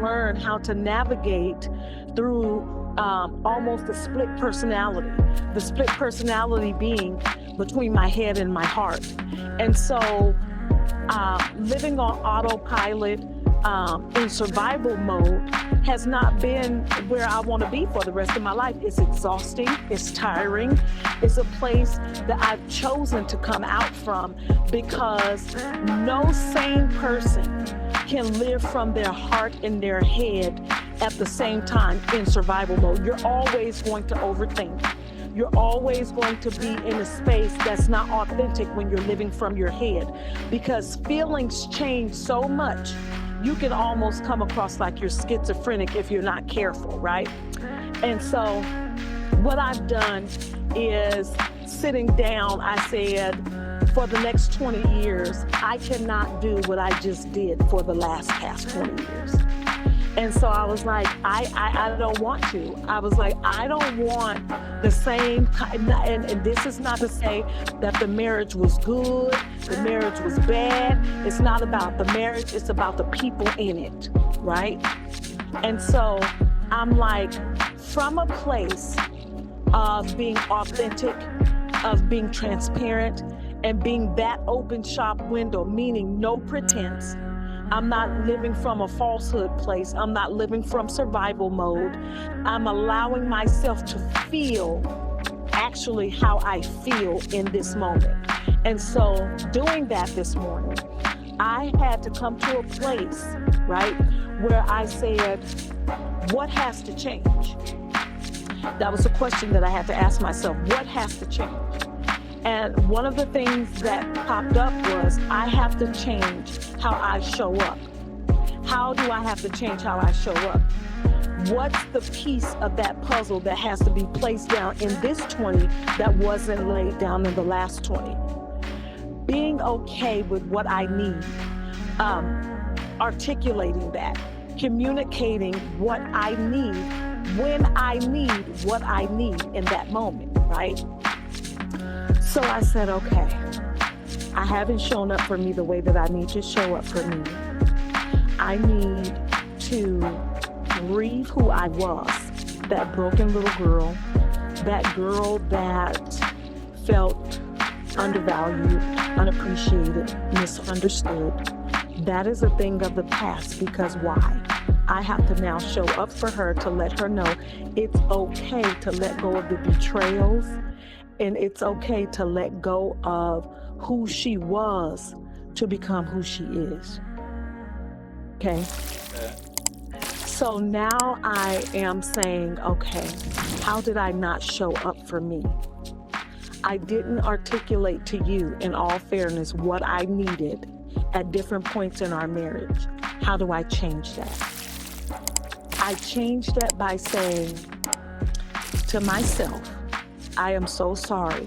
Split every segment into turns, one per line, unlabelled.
learn how to navigate through almost a split personality, the split personality being between my head and my heart. And so living on autopilot in survival mode has not been where I want to be for the rest of my life. It's exhausting, it's tiring, it's a place that I've chosen to come out from, because no sane person can live from their heart and their head at the same time in survival mode. You're always going to overthink. You're always going to be in a space that's not authentic when you're living from your head, because feelings change so much. You can almost come across like you're schizophrenic if you're not careful, right? And so what I've done is sitting down, I said, for the next 20 years, I cannot do what I just did for the past 20 years. And so I was like, I don't want to. I was like, I don't want the same kind, and this is not to say that the marriage was good, the marriage was bad. It's not about the marriage, it's about the people in it, right? And so I'm like, from a place of being authentic, of being transparent, and being that open shop window, meaning no pretense. I'm not living from a falsehood place. I'm not living from survival mode. I'm allowing myself to feel actually how I feel in this moment. And so doing that this morning, I had to come to a place, right, where I said, what has to change? That was a question that I had to ask myself. What has to change? And one of the things that popped up was, I have to change how I show up. How do I have to change how I show up? What's the piece of that puzzle that has to be placed down in this 20 that wasn't laid down in the last 20? Being okay with what I need, articulating that, communicating what I need when I need what I need in that moment, right? So I said, okay, I haven't shown up for me the way that I need to show up for me. I need to grieve who I was, that broken little girl, that girl that felt undervalued, unappreciated, misunderstood. That is a thing of the past, because why? I have to now show up for her to let her know it's okay to let go of the betrayals, and it's okay to let go of who she was to become who she is. Okay? So now I am saying, okay, how did I not show up for me? I didn't articulate to you, in all fairness, what I needed at different points in our marriage. How do I change that? I changed that by saying to myself, I am so sorry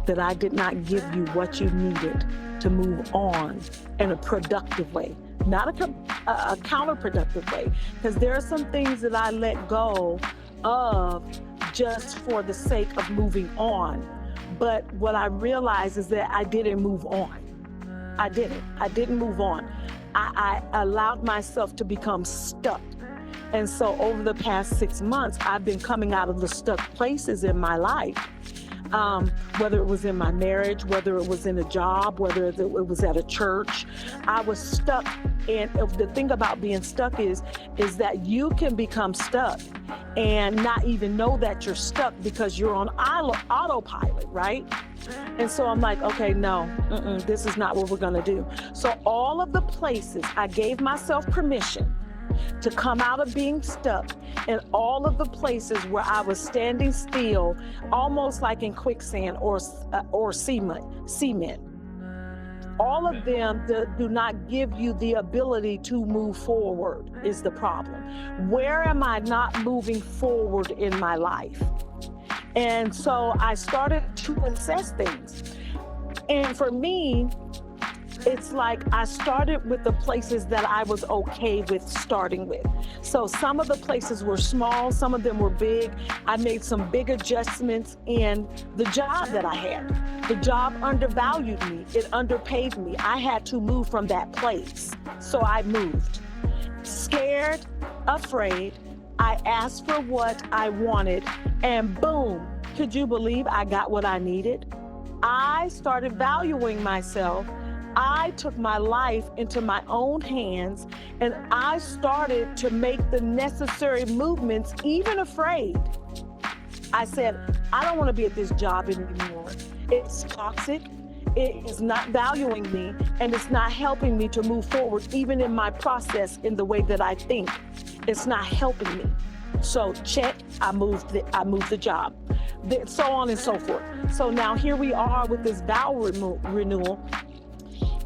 that I did not give you what you needed to move on in a productive way, not a counterproductive way, because there are some things that I let go of just for the sake of moving on. But what I realized is that I didn't move on. I didn't move on. I allowed myself to become stuck. And so over the past 6 months, I've been coming out of the stuck places in my life, whether it was in my marriage, whether it was in a job, whether it was at a church. I was stuck. And the thing about being stuck is that you can become stuck and not even know that you're stuck because you're on autopilot, right? And so I'm like, okay, no, this is not what we're going to do. So all of the places I gave myself permission to come out of being stuck, and all of the places where I was standing still, almost like in quicksand or cement. All of them do not give you the ability to move forward is the problem. Where am I not moving forward in my life? And so I started to assess things. And for me, it's like I started with the places that I was okay with starting with. So some of the places were small, some of them were big. I made some big adjustments in the job that I had. The job undervalued me, it underpaid me. I had to move from that place. So I moved. Scared, afraid. I asked for what I wanted, and boom, could you believe I got what I needed? I started valuing myself. I took my life into my own hands, and I started to make the necessary movements, even afraid. I said, I don't want to be at this job anymore. It's toxic. It is not valuing me, and it's not helping me to move forward, even in my process, in the way that I think. It's not helping me. So check, I moved the job, so on and so forth. So now here we are with this vow renewal,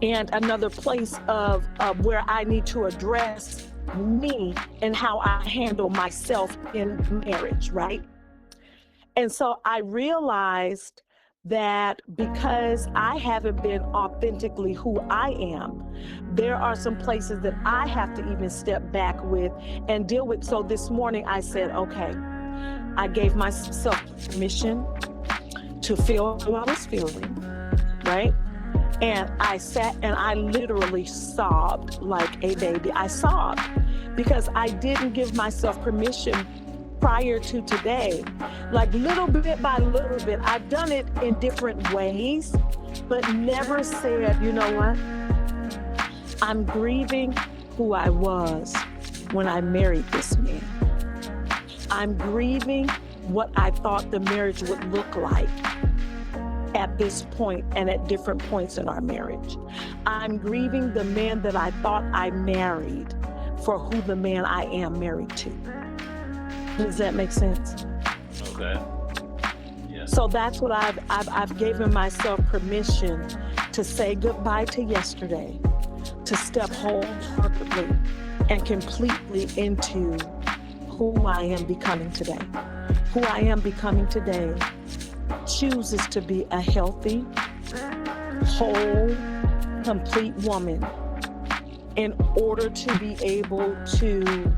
and another place of where I need to address me and how I handle myself in marriage, right? And so I realized that because I haven't been authentically who I am, there are some places that I have to even step back with and deal with. So this morning I said, okay, I gave myself permission to feel how I was feeling, right? And I sat and I literally sobbed like a baby. I sobbed because I didn't give myself permission prior to today. Like little bit by little bit, I've done it in different ways, but never said, you know what? I'm grieving who I was when I married this man. I'm grieving what I thought the marriage would look like at this point and at different points in our marriage. I'm grieving the man that I thought I married for who the man I am married to. Does that make sense?
Okay. Yeah.
So that's what I've given myself permission to say goodbye to yesterday, to step wholeheartedly and completely into who I am becoming today. Who I am becoming today chooses to be a healthy, whole, complete woman in order to be able to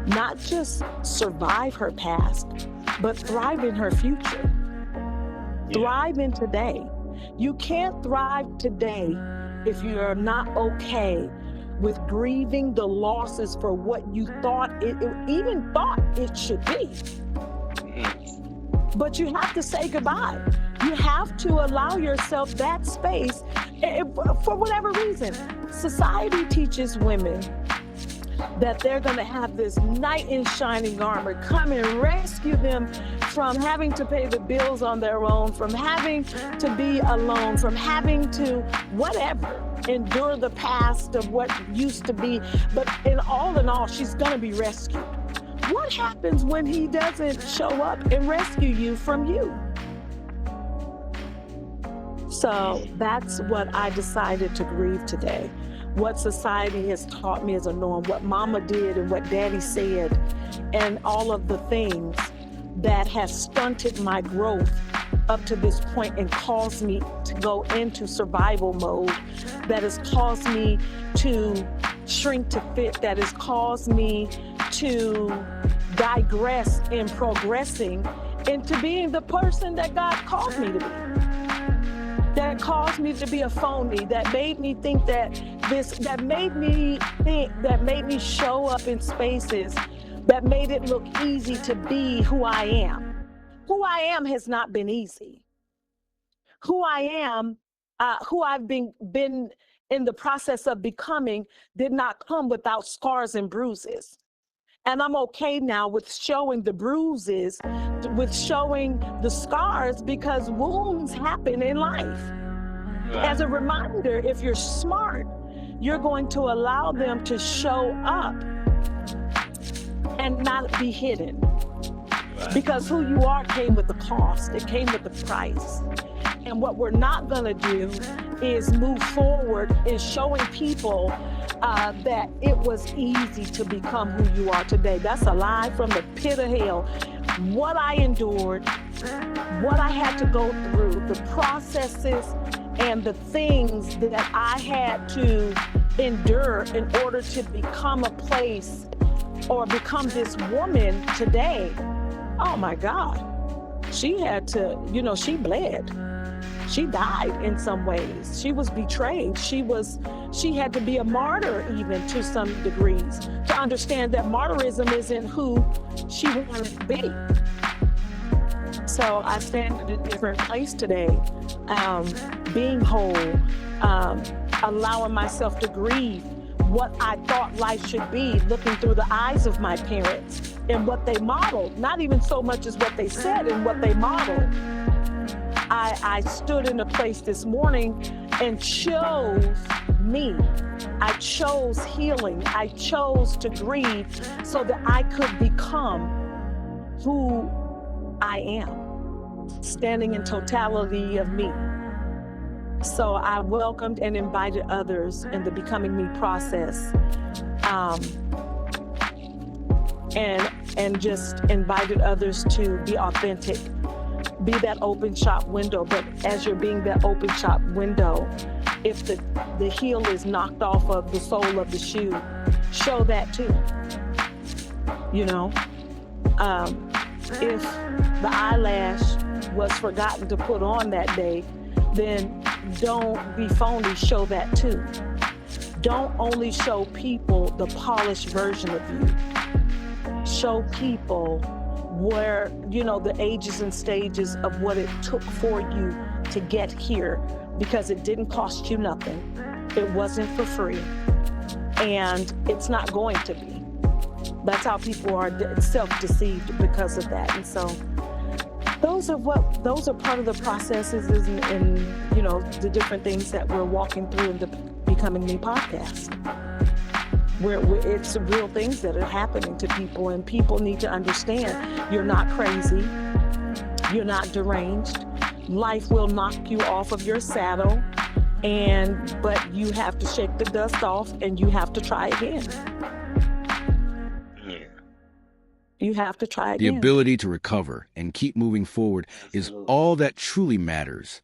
not just survive her past, but thrive in her future.
Yeah.
Thrive in today. You can't thrive today if you're not okay with grieving the losses for what you thought it should be. But you have to say goodbye. You have to allow yourself that space for whatever reason. Society teaches women that they're going to have this knight in shining armor come and rescue them from having to pay the bills on their own, from having to be alone, from having to whatever, endure the past of what used to be. But in all, she's going to be rescued. What happens when he doesn't show up and rescue you from you? So that's what I decided to grieve today. What society has taught me as a norm, what mama did and what daddy said, and all of the things that have stunted my growth up to this point and caused me to go into survival mode, that has caused me to shrink to fit, that has caused me to digress in progressing into being the person that God called me to be. That caused me to be a phony, that made me think that made me show up in spaces that made it look easy to be who I am. Who I am has not been easy. Who I am, who I've been in the process of becoming, did not come without scars and bruises. And I'm okay now with showing the bruises, with showing the scars, because wounds happen in life. As a reminder, if you're smart, you're going to allow them to show up and not be hidden. Because who you are came with the cost, it came with the price. And what we're not gonna do is move forward in showing people that it was easy to become who you are today. That's a lie from the pit of hell. What I endured, what I had to go through, the processes and the things that I had to endure in order to become a place or become this woman today. Oh my God. She had to, she bled. She died in some ways. She was betrayed. She had to be a martyr even to some degrees to understand that martyrism isn't who she wanted to be. So I stand in a different place today, being whole, allowing myself to grieve what I thought life should be, looking through the eyes of my parents and what they modeled, not even so much as what they said and what they modeled. I stood in a place this morning and chose me. I chose healing. I chose to grieve so that I could become who I am, standing in totality of me. So I welcomed and invited others in the Becoming Me process, and just invited others to be authentic, be that open shop window. But as you're being that open shop window, if the heel is knocked off of the sole of the shoe, show that too. You know, if the eyelash was forgotten to put on that day, then don't be phony, show that too. Don't only show people the polished version of you. Show people where, you know, the ages and stages of what it took for you to get here, because it didn't cost you nothing. It wasn't for free, and it's not going to be. That's how people are self-deceived because of that. And so those are part of the processes and you know, the different things that we're walking through in the Becoming Me podcast. Where it's real things that are happening to people, and people need to understand you're not crazy, you're not deranged. Life will knock you off of your saddle, but you have to shake the dust off and you have to try again. You have to try again.
The ability to recover and keep moving forward is all that truly matters.